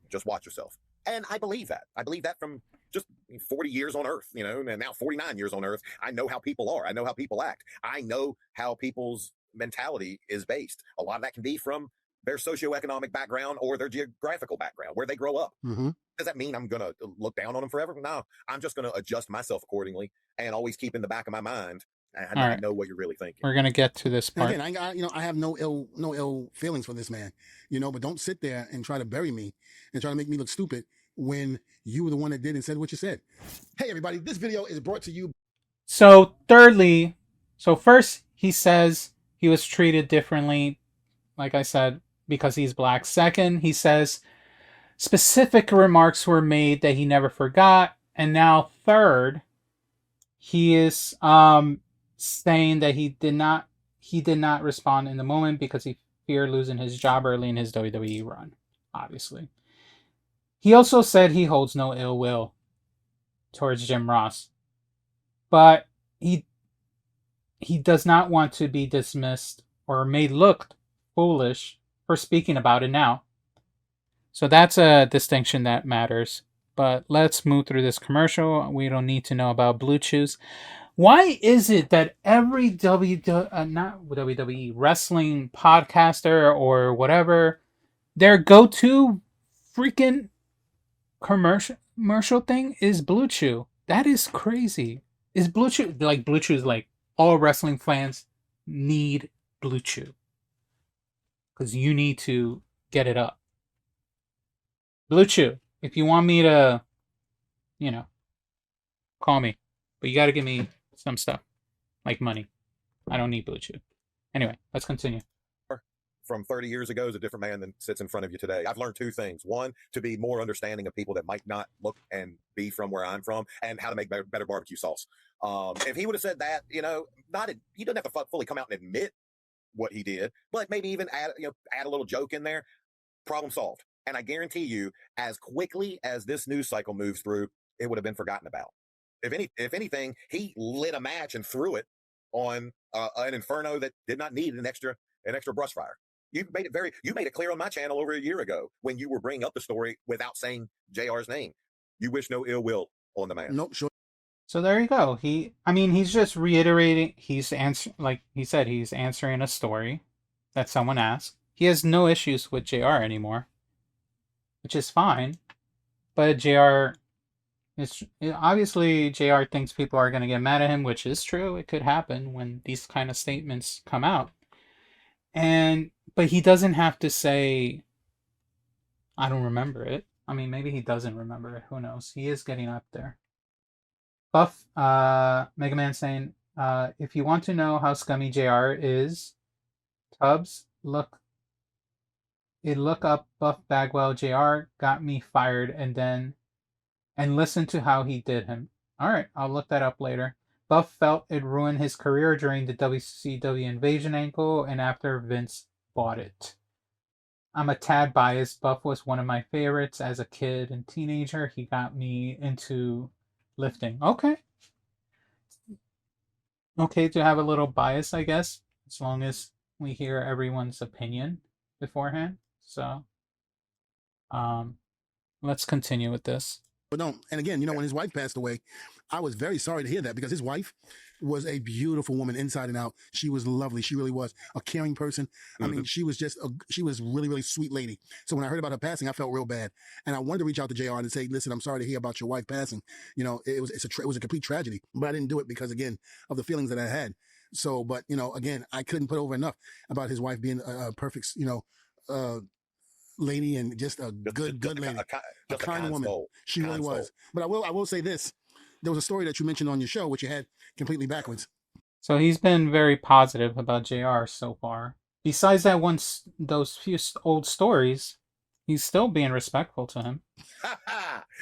Just watch yourself. And I believe that. I believe that from just 40 years on Earth, and now 49 years on Earth. I know how people are. I know how people act. I know how people's mentality is based. A lot of that can be from their socioeconomic background or their geographical background, where they grow up. Mm-hmm. Does that mean I'm going to look down on them forever? No, I'm just going to adjust myself accordingly and always keep in the back of my mind. I know what you're really thinking. We're gonna get to this part. And again, I have no ill feelings for this man, but don't sit there and try to bury me and try to make me look stupid when you were the one that did and said what you said. Hey, everybody, this video is brought to you. So first he says he was treated differently, like I said, because he's black. Second, he says specific remarks were made that he never forgot. And now third, he is saying that he did not respond in the moment because he feared losing his job early in his WWE run, obviously. He also said he holds no ill will towards Jim Ross, but he does not want to be dismissed or made look foolish for speaking about it now. So that's a distinction that matters. But let's move through this commercial. We don't need to know about Blue Chews. Why is it that every not WWE wrestling podcaster or whatever, their go-to freaking commercial thing is Blue Chew? That is crazy. Is Blue Chew Blue Chew is like all wrestling fans need Blue Chew because you need to get it up. Blue Chew, if you want me to, call me, but you got to give me some stuff like money. I don't need Blue Chew. Anyway, let's continue. from 30 years ago is a different man than sits in front of you today. I've learned two things. One, to be more understanding of people that might not look and be from where I'm from, and how to make better barbecue sauce. If he would have said that, he doesn't have to fully come out and admit what he did, but maybe even add a little joke in there. Problem solved. And I guarantee you, as quickly as this news cycle moves through, it would have been forgotten about. If anything, he lit a match and threw it on an inferno that did not need an extra brush fire. You made it clear on my channel over a year ago when you were bringing up the story without saying JR's name. You wish no ill will on the man. Nope, sure. So there you go. He's just reiterating. Like he said, he's answering a story that someone asked. He has no issues with JR anymore, which is fine. But obviously JR thinks people are going to get mad at him, which is true. It could happen when these kind of statements come out. But he doesn't have to say, I don't remember it. I mean, maybe he doesn't remember it. Who knows? He is getting up there. Buff, Mega Man saying, if you want to know how scummy JR is, Tubbs, look up Buff Bagwell. JR got me fired, and listen to how he did him. Alright, I'll look that up later. Buff felt it ruined his career during the WCW Invasion angle and after Vince bought it. I'm a tad biased. Buff was one of my favorites as a kid and teenager. He got me into lifting. Okay to have a little bias, I guess, as long as we hear everyone's opinion beforehand. So let's continue with this. But no, and again, when his wife passed away, I was very sorry to hear that, because his wife was a beautiful woman inside and out. She was lovely. She really was a caring person. I mean, she was really, really sweet lady. So when I heard about her passing, I felt real bad. And I wanted to reach out to JR and say, listen, I'm sorry to hear about your wife passing. It was a complete tragedy, but I didn't do it because, again, of the feelings that I had. So, but, again, I couldn't put over enough about his wife being a perfect, lady, and just a good lady, a kind woman. Soul. She really was. But I will say this: there was a story that you mentioned on your show, which you had completely backwards. So he's been very positive about JR so far. Besides those few old stories, he's still being respectful to him.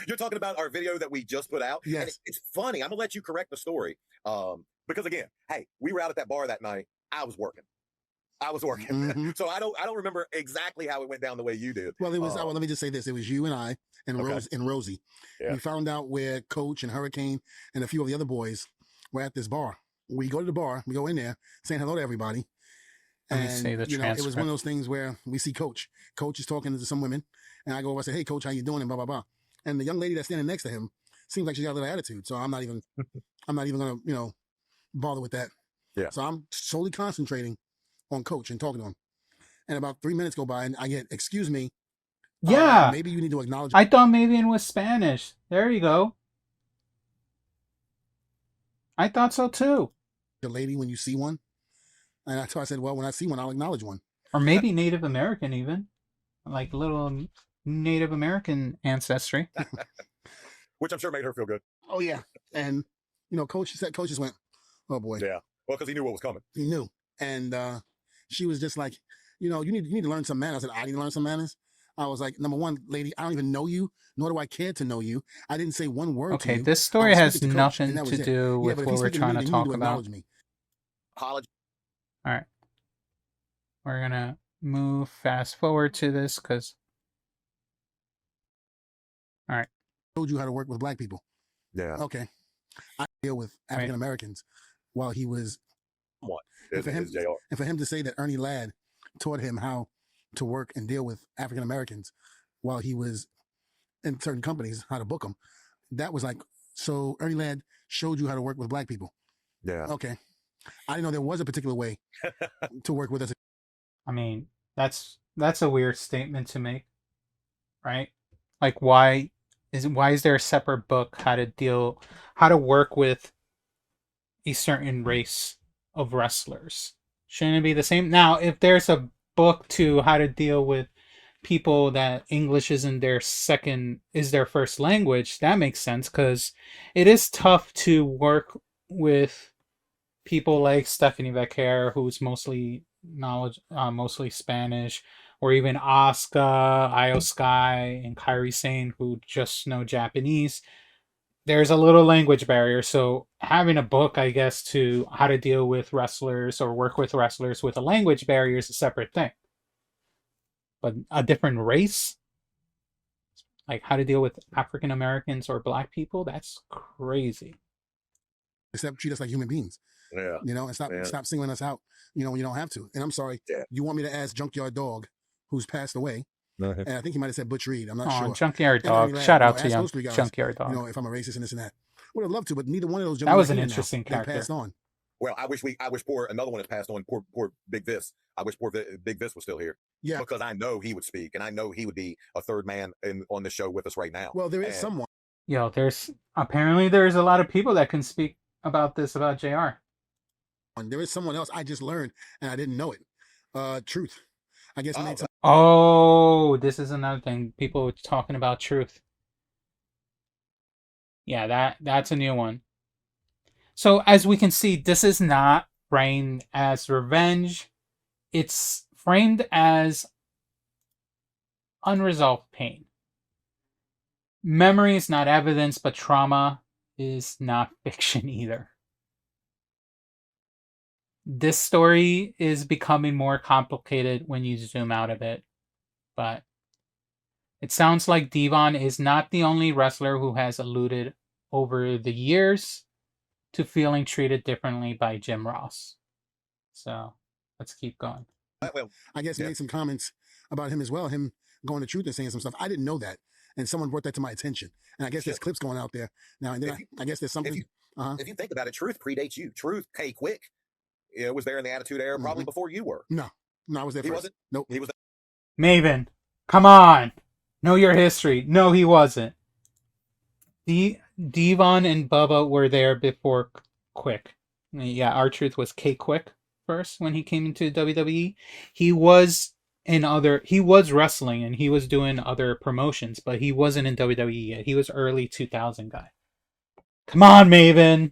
You're talking about our video that we just put out. Yes, and it's funny. I'm gonna let you correct the story, because again, hey, we were out at that bar that night. I was working. Mm-hmm. So I don't remember exactly how it went down the way you did. Well, it was. Let me just say this: it was you and I and Rosie. Yeah. We found out where Coach and Hurricane and a few of the other boys were at this bar. We go to the bar. We go in there, saying hello to everybody. And it was one of those things where we see Coach. Coach is talking to some women, and I go over and say, "Hey, Coach, how you doing?" And blah blah blah. And the young lady that's standing next to him seems like she got a little attitude. So I'm not even gonna bother with that. Yeah. So I'm solely concentrating on Coach and talking to him. And about 3 minutes go by and I get, excuse me. Yeah. Maybe you need to acknowledge. I thought maybe it was Spanish. There you go. I thought so too. The lady when you see one. And so I said, well, when I see one, I'll acknowledge one. Or maybe Native American even. Like little Native American ancestry. Which I'm sure made her feel good. Oh, yeah. And, Coach just went, oh, boy. Yeah. Well, because he knew what was coming. He knew. And she was just like, you need to learn some manners. I said, I need to learn some manners. I was like, number one, lady, I don't even know you, nor do I care to know you. I didn't say one word to you. Okay, this story has nothing to do with what we're trying to talk about. Apology. All right. We're going to move fast forward to this because... All right. I told you how to work with black people. Yeah. Okay. I deal with African Americans while he was... What? And for him to say that Ernie Ladd taught him how to work and deal with African Americans while he was in certain companies, how to book them, that was like, so Ernie Ladd showed you how to work with black people. Yeah. Okay. I didn't know there was a particular way to work with us. I mean, that's a weird statement to make, right? Like, why is there a separate book how to work with a certain race of wrestlers? Shouldn't it be the same? Now, if there's a book to how to deal with people that English isn't their first language, that makes sense, because it is tough to work with people like Stephanie Becker, who's mostly knowledge, mostly Spanish, or even Asuka, Io Sky, and Kairi Sane, who just know Japanese. There's a little language barrier, so having a book, I guess, to how to deal with wrestlers or work with wrestlers with a language barrier is a separate thing. But a different race, like how to deal with African Americans or black people, that's crazy. Except treat us like human beings, Yeah. you know, and stop singling us out, you know, when you don't have to. And I'm sorry, Yeah. you want me to ask Junkyard Dog, who's passed away, and I think he might have said Butch Reed. I'm not sure. Junkyard And I Dog. mean, like, Shout you out know, to ask young those three guys, Junkyard Dog. you know, if I'm a racist and this and that. Would have loved to, but neither one of those That gentlemen was are an here now. interesting They character. passed on. Well, I wish poor another one has passed on. Poor Big Vis. I wish Big Vis was still here. Yeah. Because I know he would speak, and I know he would be a third man on the show with us right now. Well, there is And- someone. Yo, there's a lot of people that can speak about this about JR. There is someone else I just learned, and I didn't know it. Truth. I guess made some. Oh, this is another thing. People talking about Truth. Yeah, that's a new one. So as we can see, this is not framed as revenge. It's framed as unresolved pain. Memory is not evidence, but trauma is not fiction either. This story is becoming more complicated when you zoom out of it, but it sounds like Devon is not the only wrestler who has alluded over the years to feeling treated differently by Jim Ross. So let's keep going. Well, I guess made some comments about him as well. Him going to Truth and saying some stuff. I didn't know that, and someone brought that to my attention. And I guess there's clips going out there now. And then I guess there's something. If you think about it, Truth predates you. Truth, Quick, was there in the Attitude Era probably before you were. No, I was there He first. wasn't? Nope. He was. Maven, come on. Know your history. No, he wasn't. Devon and Bubba were there before Quick. Yeah, R-Truth was Quick first when he came into WWE. He was wrestling and he was doing other promotions, but he wasn't in WWE yet. He was early 2000 guy. Come on, Maven.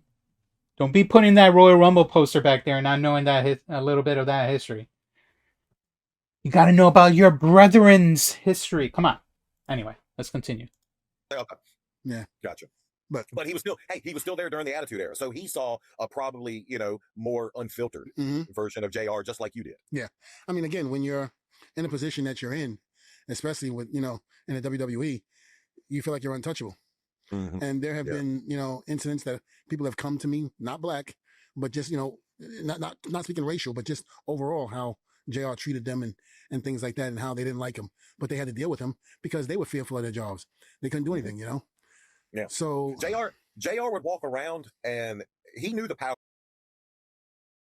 Don't be putting that Royal Rumble poster back there and not knowing that a little bit of that history. You got to know about your brethren's history. Come on. Anyway, let's continue. Okay. Yeah. Gotcha. But he was still there during the Attitude Era, so he saw a probably more unfiltered version of JR, just like you did. Yeah, I mean, again, when you're in a position that you're in, especially with in the WWE, you feel like you're untouchable. And there have been incidents that people have come to me, not black, but just not speaking racial, but just overall how JR treated them and things like that, and how they didn't like him, but they had to deal with him because they were fearful of their jobs. They couldn't do anything, Yeah. So JR would walk around and he knew the power.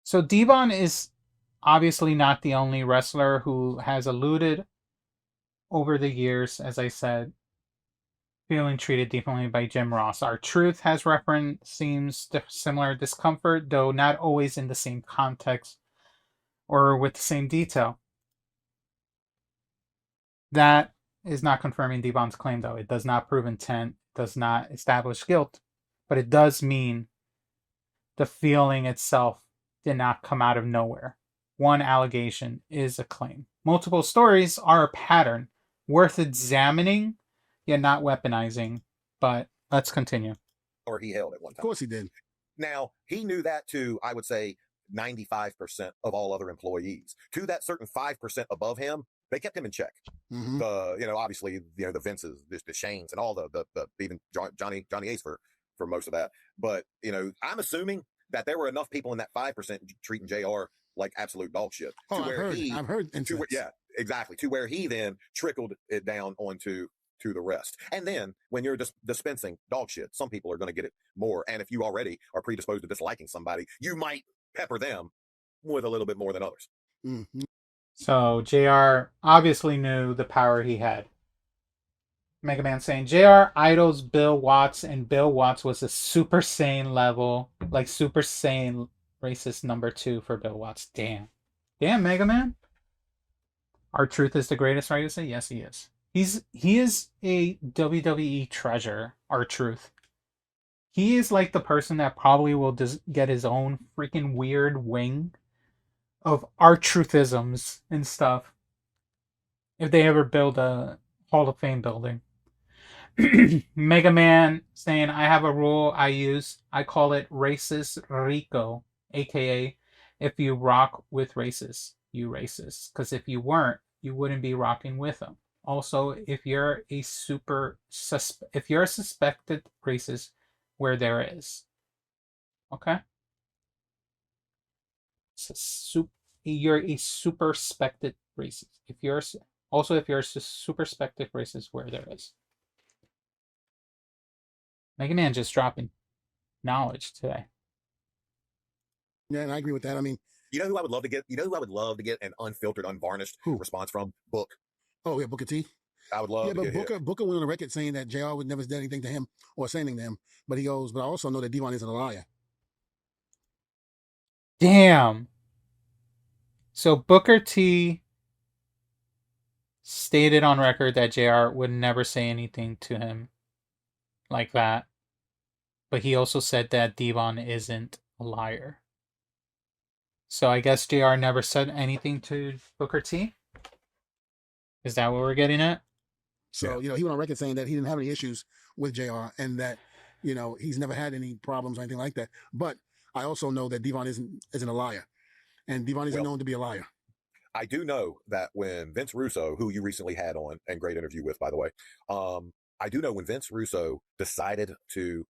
So Devon is obviously not the only wrestler who has alluded over the years, as I said, feeling treated differently by Jim Ross. R-Truth has referenced similar discomfort, though not always in the same context or with the same detail. That is not confirming Devon's claim, though. It does not prove intent, does not establish guilt, but it does mean the feeling itself did not come out of nowhere. One allegation is a claim. Multiple stories are a pattern worth examining, yet not weaponizing. But let's continue. Or he held at one time. Of course he did. Now, he knew that to, I would say, 95% of all other employees. To that certain 5% above him, they kept him in check. Obviously, the Vinces, the Shanes, and all the even Johnny Ace for most of that. But I'm assuming that there were enough people in that 5% treating JR like absolute dog shit. Oh, I've heard. Yeah, exactly. To where he then trickled it down onto the rest. And then when you're just dispensing dog shit, some people are going to get it more. And if you already are predisposed to disliking somebody, you might pepper them with a little bit more than others. So JR obviously knew the power he had. Mega Man saying JR idols Bill Watts, and Bill Watts was a Super Saiyan level, like Super Saiyan racist number 2 for Bill Watts. Damn, Mega Man. R-Truth is the greatest, right? To say yes, he is. He is a WWE treasure. R-Truth. He is like the person that probably will just get his own freaking weird wing of R-Truthisms and stuff if they ever build a Hall of Fame building. Mega Man saying, I have a rule I use. I call it racist Rico, aka if you rock with racists, you racist. Because if you weren't, you wouldn't be rocking with them. Also, if you're a if you're a suspected racist, where there is, okay, you're a super suspected racist. If you're also if you're a super suspected racist, where there is. Mega Man just dropping knowledge today. Yeah, and I agree with that. I mean, You know who I would love to get? You know who I would love to get an unfiltered, unvarnished Who? response from? Book. oh yeah, Booker T. I would love Yeah, to but get him. Booker went on the record saying that JR would never do anything to him or say anything to him. But he goes, but I also know that Devon isn't a liar. Damn. So Booker T stated on record that JR would never say anything to him like that. But he also said that Devon isn't a liar. So I guess JR never said anything to Booker T? Is that what we're getting at? So, he went on record saying that he didn't have any issues with JR and that, he's never had any problems or anything like that. But I also know that Devon isn't a liar. And Devon isn't known to be a liar. I do know that when Vince Russo, who you recently had on and great interview with, by the way, I do know when Vince Russo decided to,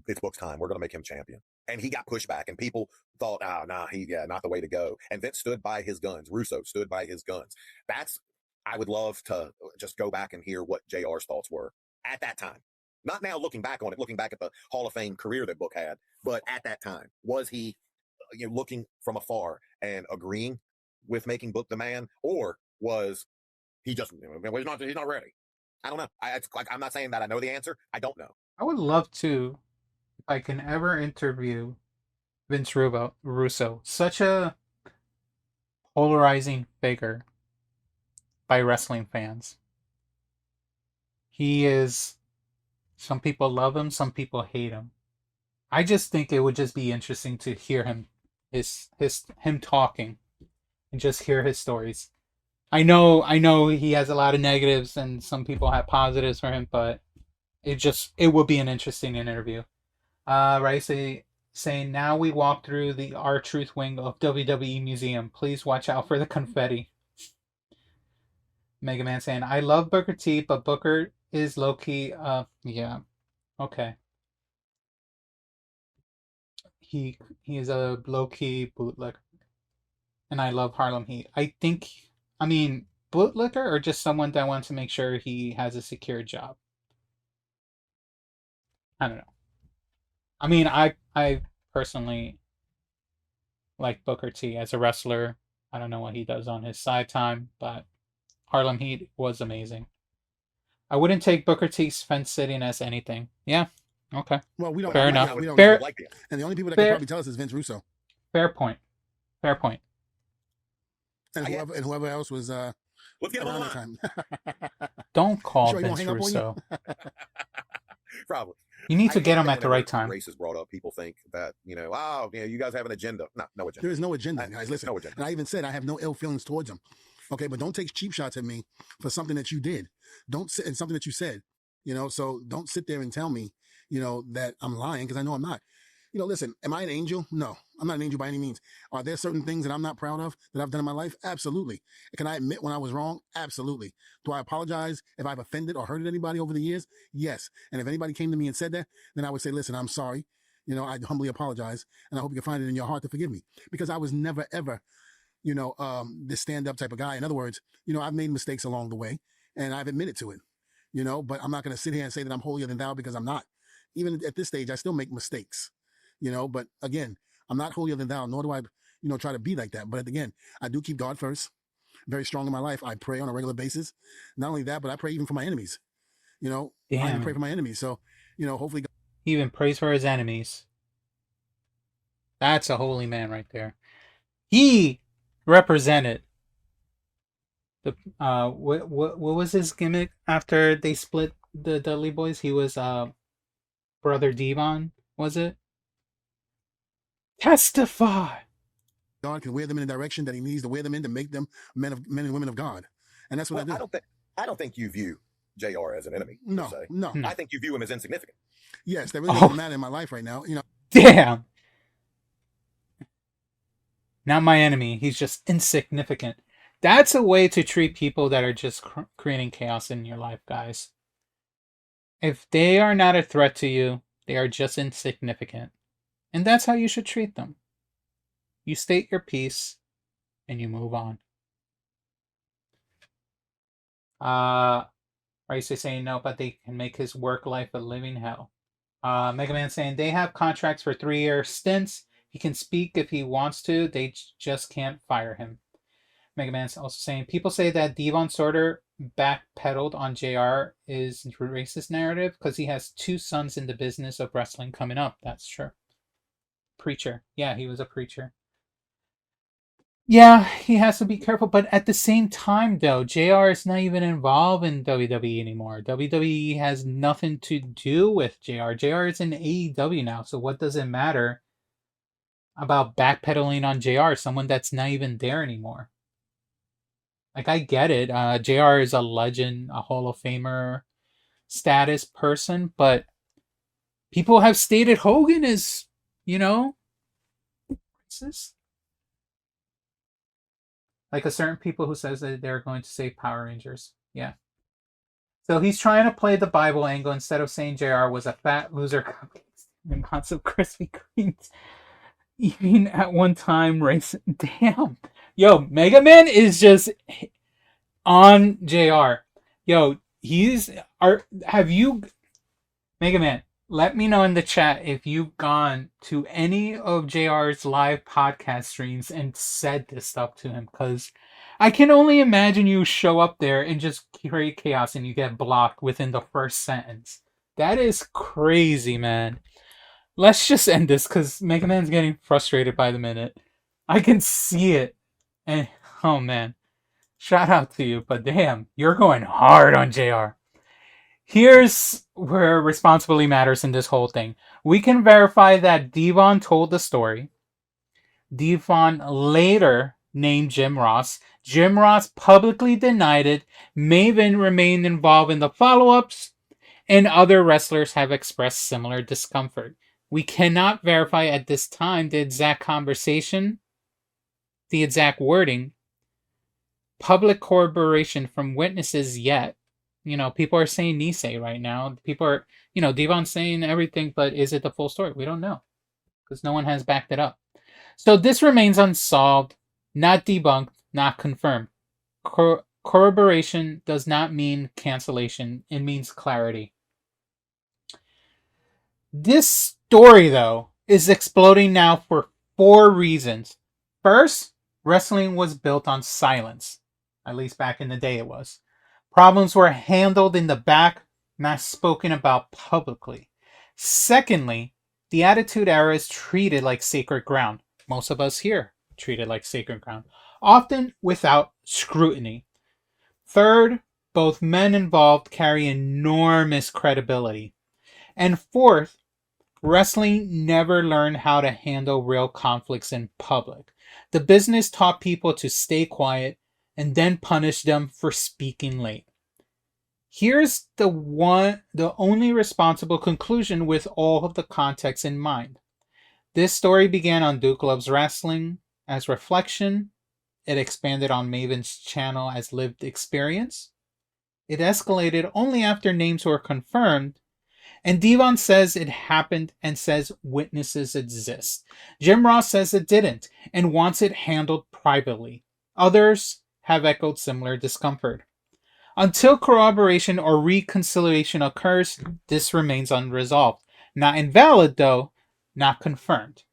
it's Book's time, we're going to make him champion. And he got pushback, and people thought, not the way to go. And Vince stood by his guns. Russo stood by his guns. I would love to just go back and hear what JR's thoughts were at that time. Not now looking back on it, looking back at the Hall of Fame career that Book had, but at that time, was he looking from afar and agreeing with making Book the man, or was he just he's not ready? I don't know. I'm not saying that I know the answer. I don't know. I would love to, if I can ever interview Vince Russo, such a polarizing figure by wrestling fans. He is, some people love him, some people hate him. I just think it would just be interesting to hear him talking and just hear his stories. I know he has a lot of negatives and some people have positives for him, but it would be an interesting interview. Saying now we walk through the R-Truth wing of WWE Museum. Please watch out for the confetti. Mega Man saying, I love Booker T, but Booker is low-key, yeah. Okay. He is a low-key bootlegger. And I love Harlem Heat. Bootlegger or just someone that wants to make sure he has a secure job? I don't know. I personally like Booker T as a wrestler. I don't know what he does on his side time, but Harlem Heat was amazing. I wouldn't take Booker T's fence sitting as anything. Yeah. Okay. Well, we don't. Fair enough. We don't Fair, like it. and the only people that can probably tell us is Vince Russo. Fair point. Fair point. And whoever else was let's get him on around the that time. Don't call Sure, Vince Russo. Probably. You need to get him at the right time. Race is brought up. People think that you guys have an agenda. No agenda. There is no agenda, guys. Listen, no agenda. And I even said I have no ill feelings towards him. Okay, but don't take cheap shots at me for something that you did. Don't sit and something that you said. So don't sit there and tell me, that I'm lying because I know I'm not. Listen, am I an angel? No, I'm not an angel by any means. Are there certain things that I'm not proud of that I've done in my life? Absolutely. Can I admit when I was wrong? Absolutely. Do I apologize if I've offended or hurted anybody over the years? Yes. And if anybody came to me and said that, then I would say, listen, I'm sorry. I humbly apologize. And I hope you can find it in your heart to forgive me because I was never, ever, this stand-up type of guy. In other words, I've made mistakes along the way and I've admitted to it, but I'm not going to sit here and say that I'm holier than thou because I'm not. Even at this stage, I still make mistakes. But again, I'm not holier than thou, nor do I, try to be like that. But again, I do keep God first, very strong in my life. I pray on a regular basis. Not only that, but I pray even for my enemies. I even pray for my enemies. So, hopefully. He even prays for his enemies. That's a holy man right there. He represented the, what was his gimmick after they split the Dudley Boys? He was, Brother Devon, was it? Testify! God can wear them in the direction that He needs to wear them in to make them men and women of God, and that's what Well, I do. I don't think you view JR as an enemy. per No, se. no. No. I think you view him as insignificant. Yes, that really Oh. doesn't matter in my life right now. Damn. Not my enemy. He's just insignificant. That's a way to treat people that are just creating chaos in your life, guys. If they are not a threat to you, they are just insignificant. And that's how you should treat them. You state your piece and you move on. Race is saying no, but they can make his work life a living hell. Mega Man saying they have contracts for 3-year stints. He can speak if he wants to. They just can't fire him. Mega Man's also saying people say that Devon Sorter backpedaled on JR is racist narrative because he has 2 sons in the business of wrestling coming up. That's true. Preacher. Yeah, he was a preacher. Yeah, he has to be careful, but at the same time, though, JR is not even involved in WWE anymore. WWE has nothing to do with JR. JR is in AEW now, so what does it matter about backpedaling on JR, someone that's not even there anymore? Like, I get it. JR is a legend, a Hall of Famer status person, but people have stated Hogan is, racist. Like a certain people who says that they're going to save Power Rangers. Yeah. So he's trying to play the Bible angle instead of saying JR was a fat loser and lots of Krispy Kremes. Eating at one time racing. Damn. Yo, Mega Man is just on JR. Yo, have you, Mega Man, let me know in the chat if you've gone to any of JR's live podcast streams and said this stuff to him, because I can only imagine you show up there and just create chaos and you get blocked within the first sentence. That is crazy, man. Let's just end this because Mega Man's getting frustrated by the minute. I can see it. And, oh man. Shout out to you, but damn, you're going hard on JR. Here's where responsibility matters in this whole thing. We can verify that Devon told the story. Devon later named Jim Ross. Jim Ross publicly denied it. Maven remained involved in the follow-ups, and other wrestlers have expressed similar discomfort. We cannot verify at this time the exact conversation, the exact wording, public corroboration from witnesses yet. People are saying Nisei right now. People are, Devon's saying everything, but is it the full story? We don't know because no one has backed it up. So this remains unsolved, not debunked, not confirmed. Corroboration does not mean cancellation. It means clarity. This story, though, is exploding now for 4 reasons. First, wrestling was built on silence. At least back in the day it was. Problems were handled in the back, not spoken about publicly. Secondly, the Attitude Era is treated like sacred ground. Most of us here treat it like sacred ground, often without scrutiny. Third, both men involved carry enormous credibility. And fourth, wrestling never learned how to handle real conflicts in public. The business taught people to stay quiet and then punish them for speaking late. Here's the only responsible conclusion with all of the context in mind. This story began on Duke Loves Wrestling as reflection. It expanded on Maven's channel as lived experience. It escalated only after names were confirmed. And Devon says it happened and says witnesses exist. Jim Ross says it didn't and wants it handled privately. Others have echoed similar discomfort. Until corroboration or reconciliation occurs, this remains unresolved. Not invalid, though, not confirmed.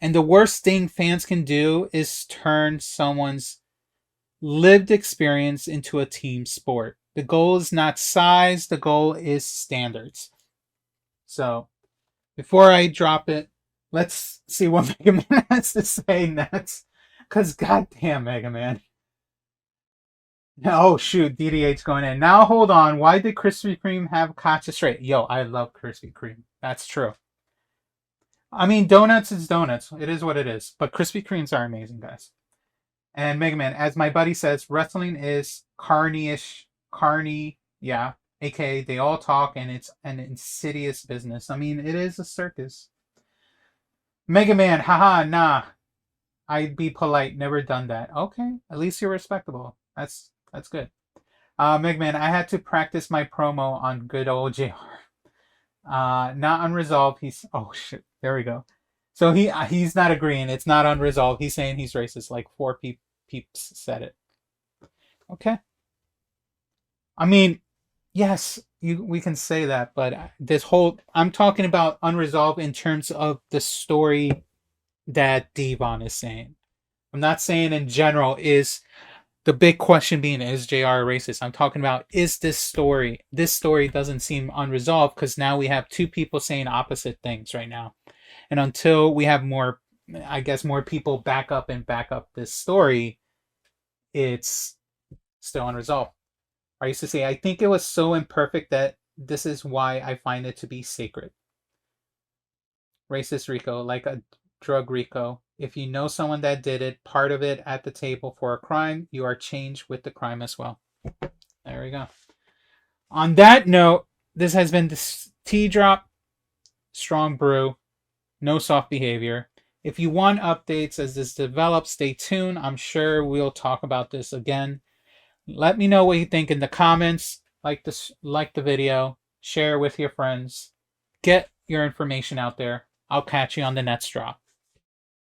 And the worst thing fans can do is turn someone's lived experience into a team sport. The goal is not size, the goal is standards. So, before I drop it, let's see what Mega Man has to say next. Because goddamn, Mega Man. Oh shoot, DDH going in. Now hold on, why did Krispy Kreme have Katya straight? Yo, I love Krispy Kreme. That's true. I mean, donuts is donuts. It is what it is. But Krispy Kremes are amazing, guys. And Mega Man, as my buddy says, wrestling is carny-ish, carny, yeah. AKA, they all talk, and it's an insidious business. I mean, it is a circus. Mega Man, haha, nah. I'd be polite, never done that. Okay, at least you're respectable. That's good. Mega Man, I had to practice my promo on good old JR. Not unresolved. He's oh shit. There we go. So he's not agreeing. It's not unresolved. He's saying he's racist. Like four peeps said it. Okay. I mean, yes, we can say that, but this whole I'm talking about unresolved in terms of the story that Devon is saying. I'm not saying in general is the big question being is JR a racist. I'm talking about is this story. This story doesn't seem unresolved because now we have two people saying opposite things right now. And until we have more, I guess, more people back up this story, it's still unresolved. I used to say, I think it was so imperfect that this is why I find it to be sacred. Racist Rico, like a drug Rico. If you know someone that did it, part of it at the table for a crime, you are changed with the crime as well. There we go. On that note, this has been the Tea Drop Strong Brew. No soft behavior. If you want updates as this develops, stay tuned. I'm sure we'll talk about this again. Let me know what you think in the comments. Like the video. Share with your friends. Get your information out there. I'll catch you on the next drop.